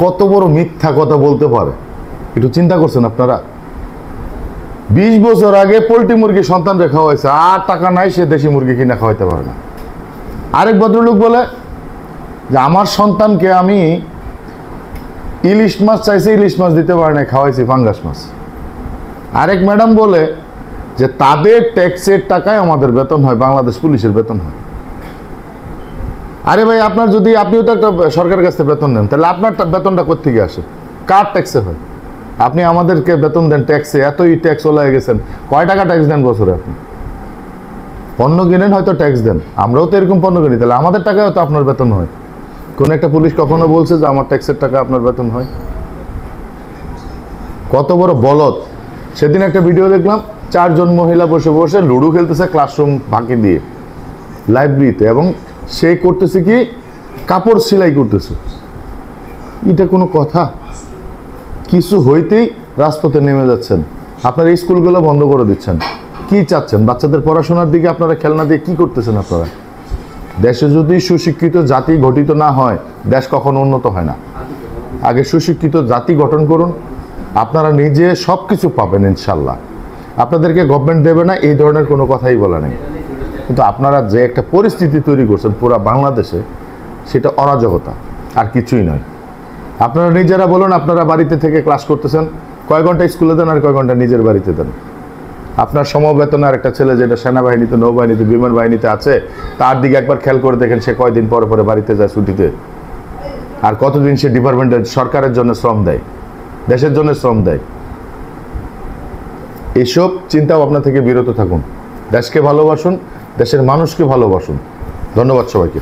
কত বড় মিথ্যা কথা বলতে পারে একটু চিন্তা করছেন আপনারা? 20 বছর আগে পোল্ট্রি মুরগি সন্তান রেখা হয়েছে, আর টাকা নাই, সে দেশি মুরগি কিনা খাওয়াইতে পারে না। আরেক ভদ্রলোক বলে যে আমার সন্তানকে আমি ইলিশ মাছ চাইছি, ইলিশ মাছ দিতে পারে না, খাওয়াইছি ফাঙ্গাস মাছ। আরেক ম্যাডাম বলে যে তাদের ট্যাক্সের টাকায় আমাদের বেতন হয়, বাংলাদেশ পুলিশের বেতন হয়। আরে ভাই, আপনার যদি আপনিও তো একটা সরকারের কাছে বেতন নেন, তাহলে আপনার বেতনটা কোত্থেকে আসে? কার ট্যাক্সে হয়? আপনি আমাদেরকে বেতন দেন ট্যাক্সে, এতই ট্যাক্স ওলাই গেছেন, কয় টাকা ট্যাক্স দেন বছরে? আপনি পণ্য কিনেন, হয়তো ট্যাক্স দেন, আমরাও তো এরকম পণ্য কিনি, তাহলে আমাদের টাকায় তো আপনার বেতন হয়। কোন একটা পুলিশ কখনো বলছে যে আমার ট্যাক্সের টাকা আপনার বেতন হয়? কত বড় বলদ! সেদিন একটা ভিডিও দেখলাম, 4 জন মহিলা বসে বসে লুডো খেলতেছে ক্লাসরুম ফাঁকি দিয়ে লাইব্রেরিতে, এবং সে করতেছে কি, কাপড় সেলাই করতেছে। এটা কোনো কথা? কিছু হইতেই রাজপথে নেমে যাচ্ছেন, আপনারা স্কুলগুলো বন্ধ করে দিচ্ছেন। কি চাচ্ছেন? বাচ্চাদের পড়াশোনার দিকে আপনারা খেলনা দিয়ে কি করতেছেন? আপনারা দেশে যদি সুশিক্ষিত জাতি গঠিত না হয়, দেশ কখনো উন্নত হয় না। আগে সুশিক্ষিত জাতি গঠন করুন, আপনারা নিজে সব কিছু পাবেন ইনশাল্লাহ। আপনাদেরকে গভর্নমেন্ট দেবে না, এই ধরনের কোনো কথাই বলা নেই। কিন্তু আপনারা যে একটা পরিস্থিতি তৈরি করছেন পুরো বাংলাদেশে, সেটা অরাজকতা, আর কিছুই নয়। আপনারা নিজেরা বলুন, আপনারা বাড়িতে থেকে ক্লাস করতেছেন, কয় ঘন্টা স্কুলে দেন আর কয় ঘন্টা নিজের বাড়িতে দেন? আপনার সমবেতন আর একটা ছেলে যেটা সেনাবাহিনীতে, নৌবাহিনীতে, বিমান বাহিনীতে আছে, তার দিকে একবার খেয়াল করে দেখেন সে কয়দিন পরে পরে বাড়িতে যায় ছুটিতে, আর কতদিন সে ডিপার্টমেন্টের সরকারের জন্য শ্রম দেয়, দেশের জন্য শ্রম দেয়। এইসব চিন্তা ভাবনা থেকে বিরত থাকুন, দেশকে ভালোবাসুন, দেশের মানুষকে ভালোবাসুন। ধন্যবাদ সবাইকে।